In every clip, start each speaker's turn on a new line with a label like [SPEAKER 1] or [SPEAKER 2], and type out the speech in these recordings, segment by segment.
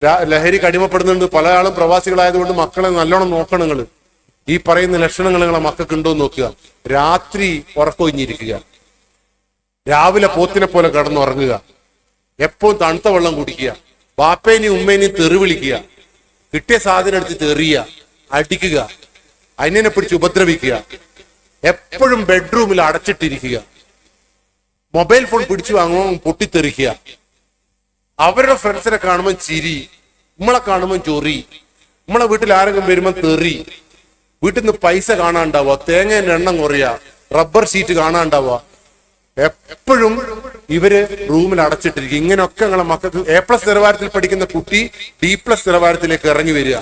[SPEAKER 1] ലഹരിക്ക് അടിമപ്പെടുന്നുണ്ട്. പല ആളും പ്രവാസികളായതുകൊണ്ട് മക്കളെ നല്ലോണം നോക്കണം. നിങ്ങൾ ഈ പറയുന്ന ലക്ഷണങ്ങൾ നിങ്ങളെ മക്കൾക്ക് ഉണ്ടോ എന്ന് നോക്കുക. രാത്രി ഉറക്കൊഴിഞ്ഞിരിക്കുക, രാവിലെ പോത്തിനെ പോലെ കിടന്നുറങ്ങുക, എപ്പോഴും തണുത്ത വെള്ളം കുടിക്കുക, ബാപ്പേനെയും ഉമ്മേനെയും തെറി വിളിക്കുക, കിട്ടിയ സാധനം എടുത്ത് തെറിയുക, അടിക്കുക, അന്യനെ പിടിച്ച് ഉപദ്രവിക്കുക, എപ്പോഴും ബെഡ്റൂമിൽ അടച്ചിട്ടിരിക്കുക, മൊബൈൽ ഫോൺ പിടിച്ചു വാങ്ങുമ്പോൾ പൊട്ടിത്തെറിക്കുക, അവരുടെ ഫ്രണ്ട്സിനെ കാണുമ്പോൾ ചിരി, നമ്മളെ കാണുമ്പോൾ ചൊറി, നമ്മളെ വീട്ടിൽ ആരെങ്കിലും വരുമ്പോൾ തെറി, വീട്ടിൽ നിന്ന് പൈസ കാണാണ്ടാവുക, തേങ്ങേന്റെ എണ്ണം കുറയുക, റബ്ബർ ഷീറ്റ് കാണാണ്ടാവുക, എപ്പോഴും ഇവര് റൂമിൽ അടച്ചിട്ടിരിക്കും. ഇങ്ങനെയൊക്കെ നിങ്ങളെ മക്കൾക്ക് A+ നിലവാരത്തിൽ പഠിക്കുന്ന കുട്ടി D+ നിലവാരത്തിലേക്ക് ഇറങ്ങി വരിക.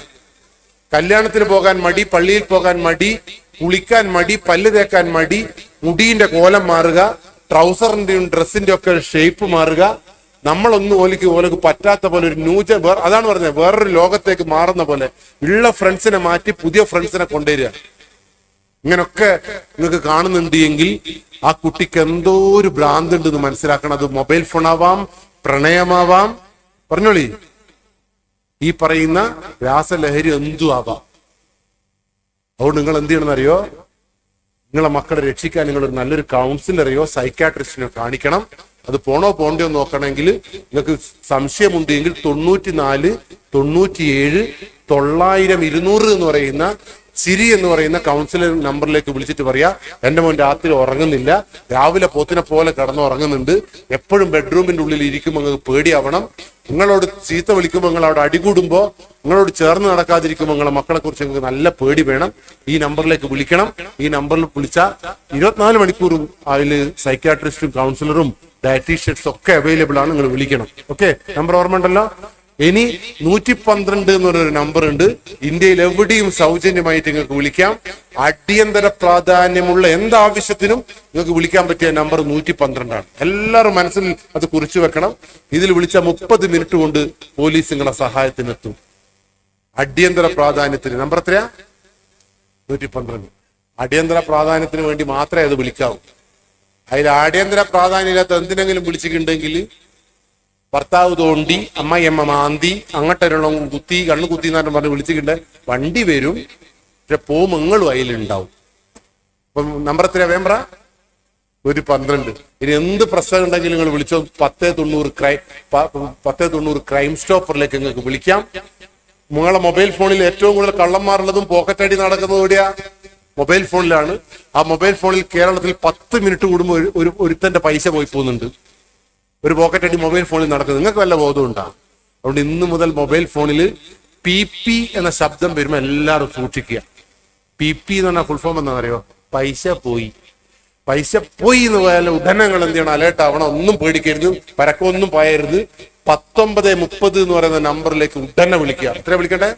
[SPEAKER 1] കല്യാണത്തിന് പോകാൻ മടി, പള്ളിയിൽ പോകാൻ മടി, കുളിക്കാൻ മടി, പല്ല് തേക്കാൻ മടി, മുടീന്റെ കോലം മാറുക, ട്രൗസറിന്റെയും ഡ്രസ്സിന്റെ ഒക്കെ ഷേപ്പ് മാറുക, നമ്മളൊന്നും ഓലക്ക് പറ്റാത്ത പോലെ ഒരു അതാണ് പറഞ്ഞത്, വേറൊരു ലോകത്തേക്ക് മാറുന്ന പോലെ ഉള്ള ഫ്രണ്ട്സിനെ മാറ്റി പുതിയ ഫ്രണ്ട്സിനെ കൊണ്ടുവരിക. ഇങ്ങനൊക്കെ നിങ്ങൾക്ക് കാണുന്നുണ്ട് എങ്കിൽ ആ കുട്ടിക്ക് എന്തോ ഒരു ഭ്രാന്ത് ഉണ്ടെന്ന് മനസ്സിലാക്കണം. അത് മൊബൈൽ ഫോൺ ആവാം, പ്രണയമാവാം, പറഞ്ഞോളി, ഈ പറയുന്ന രാസലഹരി എന്തും ആവാം. അതുകൊണ്ട് നിങ്ങൾ എന്ത് ചെയ്യണമെന്ന് അറിയോ? നിങ്ങളെ മക്കളെ രക്ഷിക്കാൻ നിങ്ങൾ ഒരു നല്ലൊരു കൗൺസിലറെയോ സൈക്കാട്രിസ്റ്റിനെയോ കാണിക്കണം. അത് പോണോ പോണ്ടയോ നോക്കണമെങ്കിൽ നിങ്ങൾക്ക് സംശയമുണ്ടെങ്കിൽ 94 97 900 200 എന്ന് പറയുന്ന സിരി എന്ന് പറയുന്ന കൗൺസിലർ നമ്പറിലേക്ക് വിളിച്ചിട്ട് പറയാ, എന്റെ മോൻ രാത്രി ഉറങ്ങുന്നില്ല, രാവിലെ പോത്തിനെ പോലെ കിടന്നുറങ്ങുന്നുണ്ട്, എപ്പോഴും ബെഡ്റൂമിന്റെ ഉള്ളിൽ ഇരിക്കുമ്പോൾ നിങ്ങൾക്ക് പേടിയാവണം, നിങ്ങളോട് ചീത്ത വിളിക്കുമ്പോൾ നിങ്ങൾ അവിടെ അടികൂടുമ്പോൾ നിങ്ങളോട് ചേർന്ന് നടക്കാതിരിക്കുമ്പോൾ നിങ്ങളെ മക്കളെ കുറിച്ച് നിങ്ങൾക്ക് നല്ല പേടി വേണം. ഈ നമ്പറിലേക്ക് വിളിക്കണം. ഈ നമ്പറിൽ വിളിച്ചാൽ 24 മണിക്കൂറും അതിൽ സൈക്യാട്രിസ്റ്റും കൗൺസിലറും ഡയറ്റീഷ്യൻസും ഒക്കെ അവൈലബിൾ ആണ്. നിങ്ങൾ വിളിക്കണം. ഓക്കെ, നമ്പർ ഓർമ്മ ഉണ്ടല്ലോ. ഇനി 112 എന്ന് പറഞ്ഞൊരു നമ്പർ ഉണ്ട്. ഇന്ത്യയിൽ എവിടെയും സൗജന്യമായിട്ട് നിങ്ങൾക്ക് വിളിക്കാം. അടിയന്തര പ്രാധാന്യമുള്ള എന്താവശ്യത്തിനും നിങ്ങൾക്ക് വിളിക്കാൻ പറ്റിയ നമ്പർ 112 ആണ്. എല്ലാവരും മനസ്സിൽ അത് കുറിച്ചു വെക്കണം. ഇതിൽ വിളിച്ച 30 മിനിറ്റ് കൊണ്ട് പോലീസ് നിങ്ങളെ സഹായത്തിനെത്തും. അടിയന്തര പ്രാധാന്യത്തിന് നമ്പർ എത്രയാ? 112. അടിയന്തര പ്രാധാന്യത്തിന് വേണ്ടി മാത്രമേ അത് വിളിക്കാവൂ. അതിൽ അടിയന്തര പ്രാധാന്യം ഇല്ലാത്ത എന്തിനെങ്കിലും വിളിച്ചിട്ടുണ്ടെങ്കിൽ ഭർത്താവ് തോണ്ടി, അമ്മയമ്മ മാന്തി, അങ്ങോട്ടൊരെണ്ണം കുത്തി, കണ്ണു കുത്തി എന്ന് പറഞ്ഞ് വിളിച്ചിട്ടുണ്ട്, വണ്ടി വരും, പക്ഷെ പോങ്ങളും അതിലുണ്ടാവും. അപ്പം നമ്പർ എത്രയാ? വേമ്പ്ര 112. ഇനി എന്ത് പ്രശ്നം ഉണ്ടെങ്കിലും നിങ്ങൾ വിളിച്ചോ. 1090 ക്രൈം സ്റ്റോപ്പറിലേക്ക് നിങ്ങൾക്ക് വിളിക്കാം. നിങ്ങളെ മൊബൈൽ ഫോണിൽ ഏറ്റവും കൂടുതൽ കള്ളന്മാരുള്ളതും പോക്കറ്റടി നടക്കുന്നതും എവിടെയാ? മൊബൈൽ ഫോണിലാണ്. ആ മൊബൈൽ ഫോണിൽ കേരളത്തിൽ 10 മിനിറ്റ് കൂടുമ്പോൾ ഒരുത്തന്റെ പൈസ പോയി പോകുന്നുണ്ട്. ഒരു പോക്കറ്റടി മൊബൈൽ ഫോണിൽ നടക്കുന്നത്. നിങ്ങൾക്ക് വല്ല ബോധം ഉണ്ടാകും. അതുകൊണ്ട് ഇന്ന് മുതൽ മൊബൈൽ ഫോണിൽ PP എന്ന ശബ്ദം വരുമ്പോൾ എല്ലാവരും സൂക്ഷിക്കുക. PP എന്ന് പറഞ്ഞാൽ ഫുൾ ഫോം എന്താ അറിയോ? പൈസ പോയി. പൈസ പോയി എന്ന് പോയാൽ ഉടനെ നിങ്ങൾ എന്ത് ചെയ്യണം? അലേർട്ട് ആവണം. ഒന്നും പേടിക്കരുത്, പരക്കൊന്നും പായരുത്. 1930 എന്ന് പറയുന്ന നമ്പറിലേക്ക് ഉടനെ വിളിക്കുക. എത്ര വിളിക്കട്ടെ?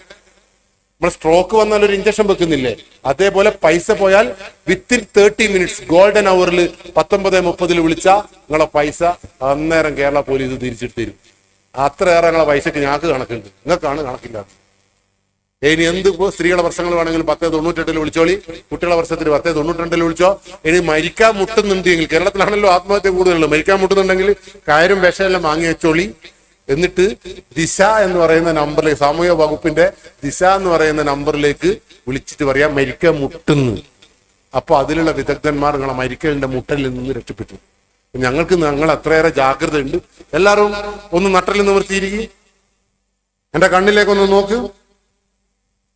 [SPEAKER 1] നമ്മൾ സ്ട്രോക്ക് വന്നാൽ ഒരു ഇഞ്ചക്ഷൻ വെക്കുന്നില്ലേ, അതേപോലെ പൈസ പോയാൽ വിത്തിൻ 30 മിനിറ്റ്സ് ഗോൾഡൻ അവറിൽ 1930 വിളിച്ചാൽ നിങ്ങളെ പൈസ അന്നേരം കേരള പോലീസ് തിരിച്ചിട്ട് തരും. അത്രയേറെ നിങ്ങളെ പൈസക്ക് ഞങ്ങൾക്ക് കണക്കുണ്ട്, നിങ്ങൾക്കാണ് കണക്കില്ലാത്തത്. ഇനി എന്ത് സ്ത്രീകളുടെ പ്രശ്നങ്ങൾ വേണമെങ്കിലും 1098 വിളിച്ചോളി, കുട്ടികളുടെ പ്രശ്നത്തിന് 1092 വിളിച്ചോ. ഇനി മരിക്കാൻ മുട്ടുന്നുണ്ടെങ്കിൽ, കേരളത്തിലാണല്ലോ ആത്മഹത്യ കൂടുതലുള്ളത്, മരിക്കാൻ മുട്ടുന്നുണ്ടെങ്കിൽ കയറും വിഷയെല്ലാം വാങ്ങി വെച്ചോളി. എന്നിട്ട് ദിശ എന്ന് പറയുന്ന നമ്പറിലേക്ക്, സാമൂഹ്യ വകുപ്പിന്റെ ദിശ എന്ന് പറയുന്ന നമ്പറിലേക്ക് വിളിച്ചിട്ട് പറയാം മരിക്കാൻ മുട്ടുന്നു. അപ്പൊ അതിലുള്ള വിദഗ്ധന്മാർ നിങ്ങളെ മരിക്കലിന്റെ മുട്ടലിൽ നിന്ന് രക്ഷപ്പെട്ടു. ഞങ്ങൾ അത്രയേറെ ജാഗ്രത ഉണ്ട്. എല്ലാവരും ഒന്ന് നട്ടലിൽ നിവർത്തിയിരിക്കും, എന്റെ കണ്ണിലേക്കൊന്ന് നോക്ക്,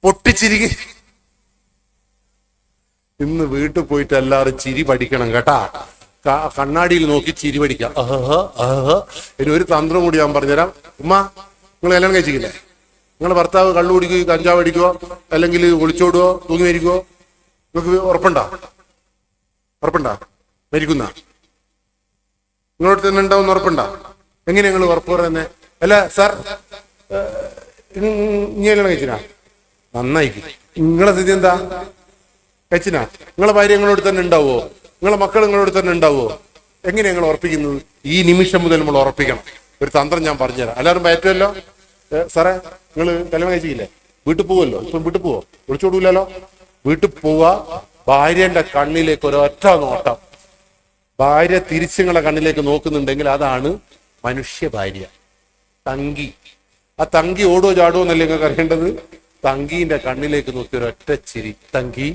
[SPEAKER 1] പൊട്ടിച്ചിരിക്കും. ഇന്ന് വീട്ടിൽ പോയിട്ട് എല്ലാവരും ചിരി പഠിക്കണം കേട്ടാ. കണ്ണാടിയിൽ നോക്കി ചിരി പഠിക്കാം. ഇനി ഒരു തന്ത്രം കൂടി ഞാൻ പറഞ്ഞുതരാം. ഉമ്മ, നിങ്ങൾ കല്യാണം കഴിച്ചിട്ടില്ലേ? നിങ്ങളുടെ ഭർത്താവ് കള്ളു കുടിക്കുകയോ കഞ്ചാവ് അടിക്കുവോ അല്ലെങ്കിൽ ഒളിച്ചോടുവോ തൂങ്ങി മരിക്കുവോ? നിങ്ങൾക്ക് ഉറപ്പുണ്ടാ? മരിക്കുന്ന നിങ്ങളോട് തന്നെ ഉണ്ടാവും ഉറപ്പുണ്ടാ? എങ്ങനെ നിങ്ങൾ ഉറപ്പ് പറയുന്നത്? അല്ല സാർ, ഇനി കല്യാണം കഴിച്ചിനാ? നന്നായിരിക്കും. നിങ്ങളെ സ്ഥിതി എന്താ? കഴിച്ചിനാ? നിങ്ങളെ ഭാര്യ നിങ്ങളോട് തന്നെ ഉണ്ടാവുമോ? നിങ്ങളെ മക്കൾ നിങ്ങളോട് തന്നെ ഉണ്ടാവുമോ? എങ്ങനെ നിങ്ങൾ ഉറപ്പിക്കുന്നത്? ഈ നിമിഷം മുതൽ നമ്മൾ ഉറപ്പിക്കണം. ഒരു തന്ത്രം ഞാൻ പറഞ്ഞുതരാം. എല്ലാവരും പറ്റുമല്ലോ. സാറേ, നിങ്ങൾ കല്യാണം കഴിച്ചില്ലേ? വീട്ടിൽ പോവുമല്ലോ. ഇപ്പം വീട്ടിൽ പോവോ? വിളിച്ചോടൂലല്ലോ. വീട്ടിൽ പോവാ, ഭാര്യന്റെ കണ്ണിലേക്ക് ഒരൊറ്റ നോട്ടം. ഭാര്യ തിരിച്ചുങ്ങളെ കണ്ണിലേക്ക് നോക്കുന്നുണ്ടെങ്കിൽ അതാണ് മനുഷ്യ ഭാര്യ, തങ്കി. ആ തങ്കി ഓടോ ചാടോ എന്നല്ലേ നിങ്ങൾക്ക് അറിയേണ്ടത്? തങ്കീന്റെ കണ്ണിലേക്ക് നോക്കി ഒരൊറ്റ ചിരി. തങ്കി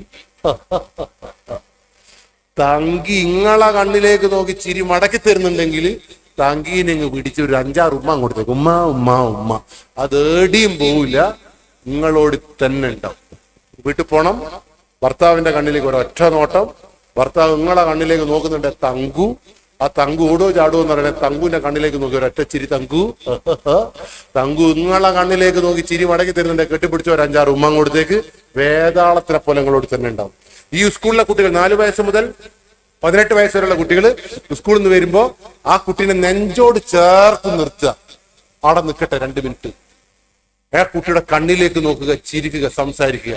[SPEAKER 1] തങ്കി ഇങ്ങളെ കണ്ണിലേക്ക് നോക്കി ചിരി മടക്കി തരുന്നുണ്ടെങ്കിൽ തങ്കീനെ ഇങ്ങ് പിടിച്ച് ഒരു 5-6 ഉമ്മ കൊടുത്തേക്ക്. ഉമ്മ ഉമ്മ ഉമ്മ. അതേടിയും പോവില്ല, നിങ്ങളോട് തന്നെ ഉണ്ടാവും. വീട്ടിൽ പോണം, ഭർത്താവിന്റെ കണ്ണിലേക്ക് ഒരൊറ്റ നോട്ടം. ഭർത്താവ് നിങ്ങളെ കണ്ണിലേക്ക് നോക്കുന്നുണ്ട്, തങ്കു. ആ തങ്കു ഓടോ ചാടോ എന്ന് പറയുന്നത് തങ്കുവിന്റെ കണ്ണിലേക്ക് നോക്കി ഒരൊറ്റ ചിരി. തങ്കു തങ്കു നിങ്ങളെ കണ്ണിലേക്ക് നോക്കി ചിരി മടക്കി തരുന്നുണ്ട്, കെട്ടിപ്പിടിച്ച ഒരു 5-6 ഉമ്മ കൊടുത്തേക്ക്. വേതാളത്തിനെ പോലെ നിങ്ങളോട് തന്നെ ഉണ്ടാവും. ഈ സ്കൂളിലെ കുട്ടികൾ 4 വയസ്സ് മുതൽ 18 വയസ്സ് വരെയുള്ള കുട്ടികൾ സ്കൂളിൽ നിന്ന് വരുമ്പോ ആ കുട്ടീനെ നെഞ്ചോട് ചേർത്ത് നിർത്തുക. അവിടെ നിൽക്കട്ടെ 2 മിനിറ്റ്. ആ കുട്ടിയുടെ കണ്ണിലേക്ക് നോക്കുക, ചിരിക്കുക, സംസാരിക്കുക.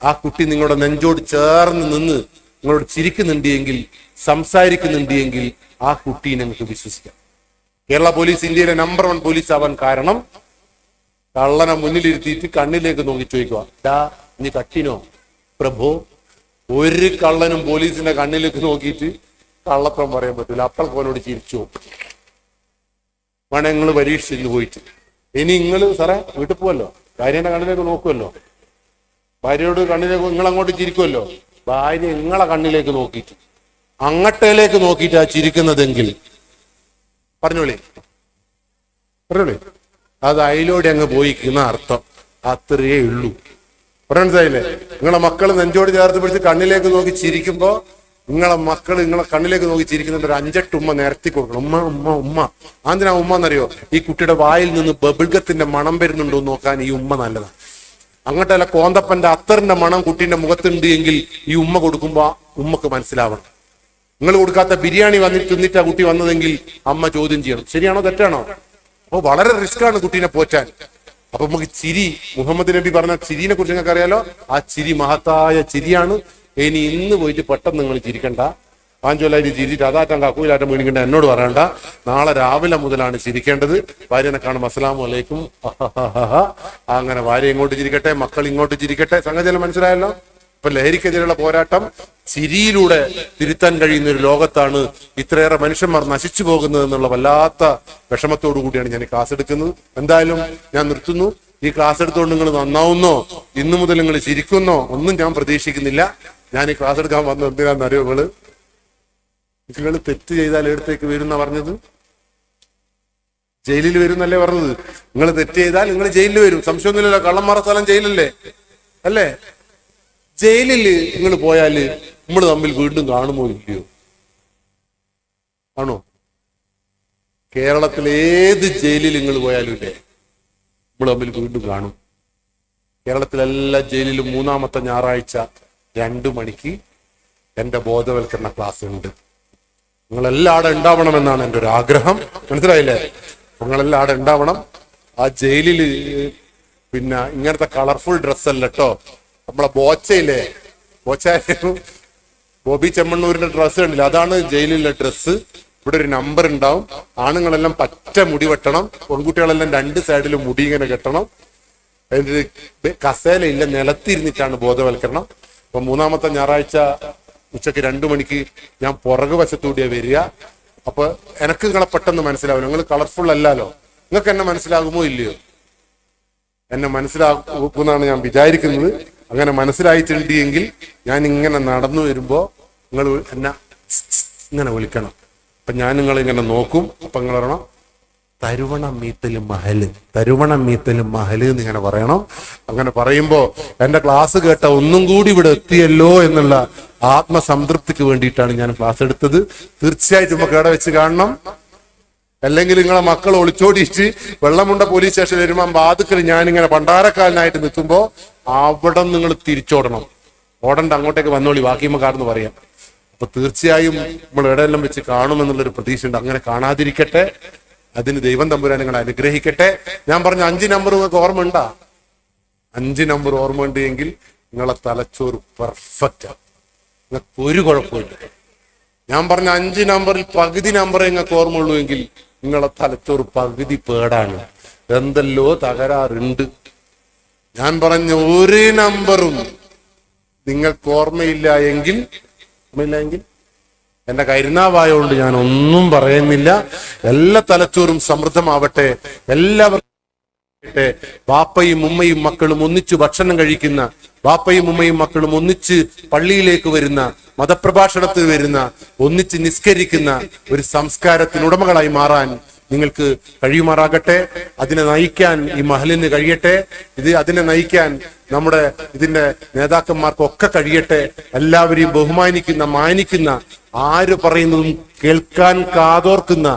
[SPEAKER 1] ആ കുട്ടി നിങ്ങളുടെ നെഞ്ചോട് ചേർന്ന് നിന്ന് നിങ്ങളോട് ചിരിക്കുന്നുണ്ട് എങ്കിൽ, സംസാരിക്കുന്നുണ്ട് എങ്കിൽ ആ കുട്ടീനെ നിങ്ങൾക്ക് വിശ്വസിക്കാം. കേരള പോലീസ് ഇന്ത്യയിലെ നമ്പർ 1 പോലീസ് ആവാൻ കാരണം കള്ളനെ മുന്നിലിരുത്തിയിട്ട് കണ്ണിലേക്ക് നോക്കി ചോദിക്കുക, ഡാ നീ കട്ടിനോ പ്രഭു? ഒരു കള്ളനും പോലീസിന്റെ കണ്ണിലേക്ക് നോക്കിയിട്ട് കള്ളത്തം പറയാൻ പറ്റില്ല. അപ്പളോനോട് ചിരിച്ചു വേണം. നിങ്ങൾ പരീക്ഷിച്ച് പോയിട്ട് ഇനി നിങ്ങൾ സാറേ വീട്ടിൽ പോവല്ലോ, ഭാര്യയുടെ കണ്ണിലേക്ക് നോക്കുമല്ലോ, ഭാര്യയോട് കണ്ണിലേക്ക് നിങ്ങൾ അങ്ങോട്ട് ചിരിക്കുമല്ലോ, ഭാര്യ നിങ്ങളെ കണ്ണിലേക്ക് നോക്കിയിട്ട് അങ്ങട്ടേലേക്ക് നോക്കിയിട്ടാ ചിരിക്കുന്നതെങ്കിൽ പറഞ്ഞോളി അത് അതിലൂടെ അങ്ങ് പോയിക്കുന്ന അർത്ഥം. അത്രയേ ഉള്ളൂ. മനസ്സിലായില്ലേ? നിങ്ങളെ മക്കൾ നെഞ്ചോട് ചേർത്ത് പിടിച്ച് കണ്ണിലേക്ക് നോക്കി ചിരിക്കുമ്പോ നിങ്ങളെ മക്കൾ നിങ്ങളെ കണ്ണിലേക്ക് നോക്കി ചിരിക്കുന്നുണ്ട്, ഒരു 5-8 ഉമ്മ നിരത്തി കൊടുക്കണം. ഉമ്മ ഉമ്മ ഉമ്മ. എന്തിനാ ഉമ്മ എന്നറിയോ? ഈ കുട്ടിയുടെ വായിൽ നിന്ന് ബബിൾഗത്തിന്റെ മണം വരുന്നുണ്ടോ നോക്കാൻ ഈ ഉമ്മ നല്ലതാണ്. അങ്ങോട്ടല്ല കോന്തപ്പന്റെ അത്തറിന്റെ മണം കുട്ടീന്റെ മുഖത്തുണ്ട് എങ്കിൽ ഈ ഉമ്മ കൊടുക്കുമ്പോ ഉമ്മക്ക് മനസ്സിലാവണം. നിങ്ങൾ കൊടുക്കാത്ത ബിരിയാണി തിന്നിട്ടാ കുട്ടി വന്നതെങ്കിൽ അമ്മ ചോദ്യം ചെയ്യണം, ശരിയാണോ തെറ്റാണോ? അപ്പൊ വളരെ റിസ്ക് ആണ് കുട്ടീനെ പോറ്റാൻ. അപ്പൊ നമുക്ക് ചിരി, മുഹമ്മദ് നബി പറഞ്ഞ ചിരിനെ കുറിച്ച് നിങ്ങൾക്ക് അറിയാലോ. ആ ചിരി മഹത്തായ ചിരിയാണ്. ഇനി ഇന്ന് പോയിട്ട് പെട്ടെന്ന് നിങ്ങൾ ചിരിക്കണ്ട. 5 കൊല്ലായിട്ട് ചിരിച്ചിട്ട് അതാറ്റം കക്കൂലാറ്റം വീണിക്കണ്ട എന്നോട് പറയണ്ട. നാളെ രാവിലെ മുതലാണ് ചിരിക്കേണ്ടത്. ഭാര്യനെ കാണും അസ്സലാമു അലൈക്കും, അങ്ങനെ ഭാര്യ ഇങ്ങോട്ട് ചിരിക്കട്ടെ, മക്കൾ ഇങ്ങോട്ട് ചിരിക്കട്ടെ. സംഗതി മനസ്സിലായല്ലോ? ഇപ്പൊ ലഹരിക്കെതിരെയുള്ള പോരാട്ടം ചിരിയിലൂടെ തിരുത്താൻ കഴിയുന്ന ഒരു ലോകത്താണ് ഇത്രയേറെ മനുഷ്യന്മാർ നശിച്ചു പോകുന്നത് എന്നുള്ള വല്ലാത്ത വിഷമത്തോടു കൂടിയാണ് ഞാൻ ഈ ക്ലാസ് എടുക്കുന്നത്. എന്തായാലും ഞാൻ നിർത്തുന്നു. ഈ ക്ലാസ് എടുത്തുകൊണ്ട് നിങ്ങൾ നന്നാവുന്നോ, ഇന്നു മുതൽ നിങ്ങൾ ചിരിക്കുന്നോ ഒന്നും ഞാൻ പ്രതീക്ഷിക്കുന്നില്ല. ഞാൻ ഈ ക്ലാസ് എടുക്കാൻ വന്നത് എന്തിനാണെന്നറിയോ? നിങ്ങൾ തെറ്റ് ചെയ്താൽ എടുത്തേക്ക് വരുന്ന പറഞ്ഞത്, ജയിലിൽ വരും എന്നല്ലേ പറഞ്ഞത്? നിങ്ങൾ തെറ്റ് ചെയ്താൽ നിങ്ങൾ ജയിലിൽ വരും, സംശയമൊന്നുമില്ലല്ലോ. കള്ളന്മാരുടെ സ്ഥലം ജയിലല്ലേ? അല്ലേ? ജയിലിൽ നിങ്ങൾ പോയാല് നമ്മൾ തമ്മിൽ വീണ്ടും കാണുമോ ഇല്ലയോ? ആണോ? കേരളത്തിൽ ഏത് ജയിലിൽ നിങ്ങൾ പോയാലും ഇല്ലേ നമ്മൾ തമ്മിൽ വീണ്ടും കാണും. കേരളത്തിലെല്ലാ ജയിലിലും 3-ാമത്തെ ഞായറാഴ്ച 2 മണിക്ക് എന്റെ ബോധവൽക്കരണ ക്ലാസ് ഉണ്ട്. നിങ്ങളെല്ലാം അവിടെ ഉണ്ടാവണമെന്നാണ് എൻ്റെ ഒരു ആഗ്രഹം. മനസ്സിലായില്ലേ? നിങ്ങളെല്ലാം അവിടെ ഉണ്ടാവണം. ആ ജയിലിൽ പിന്നെ ഇങ്ങനത്തെ കളർഫുൾ ഡ്രസ്സല്ല കേട്ടോ. നമ്മളെ ബോച്ചയില്ലേ, ബോബി ചെമ്മണ്ണൂരിന്റെ ഡ്രസ്സ് കണ്ടില്ല? അതാണ് ജയിലിലെ ഡ്രസ്സ്. ഇവിടെ ഒരു നമ്പർ ഉണ്ടാവും. ആണുങ്ങളെല്ലാം പറ്റ മുടി വെട്ടണം, പെൺകുട്ടികളെല്ലാം 2 സൈഡിലും മുടി ഇങ്ങനെ കെട്ടണം. അതിന്റെ കസേലയില്ല, നിലത്തിരുന്നിട്ടാണ് ബോധവൽക്കരണം. അപ്പൊ 3-ാമത്തെ ഞായറാഴ്ച ഉച്ചക്ക് 2 മണിക്ക് ഞാൻ പുറകു വശത്തൂടിയാ വരിക. അപ്പൊ എനക്ക് നിങ്ങളെ പെട്ടെന്ന് മനസ്സിലാവില്ല. നിങ്ങൾ കളർഫുൾ അല്ലല്ലോ. നിങ്ങൾക്ക് എന്നെ മനസ്സിലാകുമോ ഇല്ലയോ? എന്നെ മനസ്സിലാക്കുമെന്നാണ് ഞാൻ വിചാരിക്കുന്നത്. അങ്ങനെ മനസ്സിലായിട്ടുണ്ട് എങ്കിൽ ഞാൻ ഇങ്ങനെ നടന്നു വരുമ്പോ നിങ്ങൾ എന്നെ ഇങ്ങനെ വിളിക്കണം. അപ്പൊ ഞാൻ നിങ്ങളിങ്ങനെ നോക്കും. അപ്പൊ നിങ്ങൾ പറയണം, തരുവണം മീത്തലും മഹല്, തരുവണം മീത്തലും മഹല് എന്നിങ്ങനെ പറയണം. അങ്ങനെ പറയുമ്പോ എന്റെ ക്ലാസ് കേട്ട ഒന്നും കൂടി ഇവിടെ എത്തിയല്ലോ എന്നുള്ള ആത്മസംതൃപ്തിക്ക് വേണ്ടിയിട്ടാണ് ഞാൻ ക്ലാസ് എടുത്തത്. തീർച്ചയായിട്ടും നമുക്ക് ഇവിടെ വെച്ച് കാണണം. അല്ലെങ്കിൽ നിങ്ങളെ മക്കൾ ഒളിച്ചോടിയിട്ട് വെള്ളമുണ്ട പോലീസ് സ്റ്റേഷനിൽ വരുമ്പോൾ വാതുക്കൽ ഞാനിങ്ങനെ പണ്ടാരക്കാരനായിട്ട് നിൽക്കുമ്പോ അവിടെ നിങ്ങൾ തിരിച്ചോടണം. ഓടണ്ട, അങ്ങോട്ടേക്ക് വന്നോളി, ബാക്കിയമ്മക്കാരെന്ന് പറയാം. അപ്പൊ തീർച്ചയായും നമ്മൾ എവിടെയെല്ലാം വെച്ച് കാണുമെന്നുള്ളൊരു പ്രതീക്ഷ ഉണ്ട്. അങ്ങനെ കാണാതിരിക്കട്ടെ. അതിന് ദൈവം തമ്പുരാൻ നിങ്ങളെ അനുഗ്രഹിക്കട്ടെ. ഞാൻ പറഞ്ഞ 5 നമ്പർ നിങ്ങൾക്ക് ഓർമ്മ ഉണ്ടാ? 5 നമ്പർ ഓർമ്മ ഉണ്ട് എങ്കിൽ നിങ്ങളെ തലച്ചോറ് പെർഫെക്റ്റ്. നിങ്ങൾക്ക് ഒരു കുഴപ്പമില്ല. ഞാൻ പറഞ്ഞ 5 നമ്പറിൽ പകുതി നമ്പർ നിങ്ങൾക്ക് ഓർമ്മ ഉള്ളൂ എങ്കിൽ നിങ്ങളെ തലച്ചോറ് പകുതി പേടാണ്. എന്തെല്ലോ തകരാറുണ്ട്. ഞാൻ പറഞ്ഞ ഒരു നമ്പറും നിങ്ങൾക്ക് ഓർമ്മയില്ല എങ്കിൽ എന്റെ കരുനാവായോണ്ട് ഞാൻ ഒന്നും പറയുന്നില്ല. എല്ലാ തലച്ചോറും സമൃദ്ധമാവട്ടെ. എല്ലാവർക്കും ബാപ്പയും ഉമ്മയും മക്കളും ഒന്നിച്ചു ഭക്ഷണം കഴിക്കുന്ന, ബാപ്പയും ഉമ്മയും മക്കളും ഒന്നിച്ച് പള്ളിയിലേക്ക് വരുന്ന, മതപ്രഭാഷണത്തിൽ വരുന്ന, ഒന്നിച്ച് നിസ്കരിക്കുന്ന ഒരു സംസ്കാരത്തിനുടമകളായി മാറാൻ നിങ്ങൾക്ക് കഴിയുമാറാകട്ടെ. അതിനെ നയിക്കാൻ ഈ മഹലിന് കഴിയട്ടെ. അതിനെ നയിക്കാൻ നമ്മുടെ ഇതിന്റെ നേതാക്കന്മാർക്കൊക്കെ കഴിയട്ടെ. എല്ലാവരെയും ബഹുമാനിക്കുന്ന, മാനിക്കുന്ന, ആര് പറയുന്നതും കേൾക്കാൻ കാതോർക്കുന്ന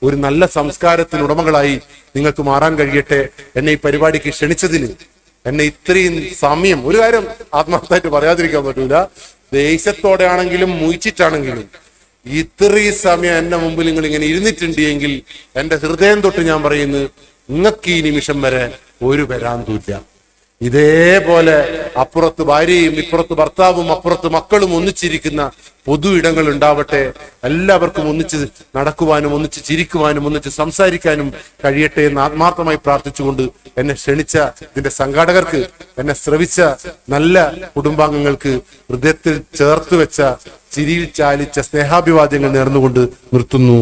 [SPEAKER 1] ഒരു നല്ല സംസ്കാരത്തിനുടമകളായി നിങ്ങൾക്ക് മാറാൻ കഴിയട്ടെ. എന്നെ ഈ പരിപാടിക്ക് ക്ഷണിച്ചതിന്, എന്നെ ഇത്രയും സമയം, ഒരു കാര്യം ആത്മാർത്ഥമായിട്ട് പറയാതിരിക്കാൻ പറ്റൂല, ദേശത്തോടെ ആണെങ്കിലും മുയിച്ചിട്ടാണെങ്കിലും ഇത്രയും സമയം എന്റെ മുമ്പിൽ നിങ്ങൾ ഇങ്ങനെ ഇരുന്നിട്ടുണ്ട് എങ്കിൽ എന്റെ ഹൃദയം തൊട്ട് ഞാൻ പറയുന്നു, നിങ്ങൾക്ക് ഈ നിമിഷം വരെ ഒരു വരാന്തൂല്ല. ഇതേപോലെ അപ്പുറത്ത് ഭാര്യയും ഇപ്പുറത്ത് ഭർത്താവും അപ്പുറത്ത് മക്കളും ഒന്നിച്ചിരിക്കുന്ന പൊതു ഇടങ്ങൾ ഉണ്ടാവട്ടെ. എല്ലാവർക്കും ഒന്നിച്ച് നടക്കുവാനും ഒന്നിച്ച് ചിരിക്കുവാനും ഒന്നിച്ച് സംസാരിക്കാനും കഴിയട്ടെ എന്ന് ആത്മാർത്ഥമായി പ്രാർത്ഥിച്ചുകൊണ്ട് എന്നെ ക്ഷണിച്ച ഇതിന്റെ സംഘാടകർക്ക്, എന്നെ ശ്രവിച്ച നല്ല കുടുംബാംഗങ്ങൾക്ക് ഹൃദയത്തിൽ ചേർത്ത് വെച്ച ചിരിയിൽ ചാലിച്ച സ്നേഹാഭിവാദ്യങ്ങൾ നേർന്നുകൊണ്ട് നിർത്തുന്നു.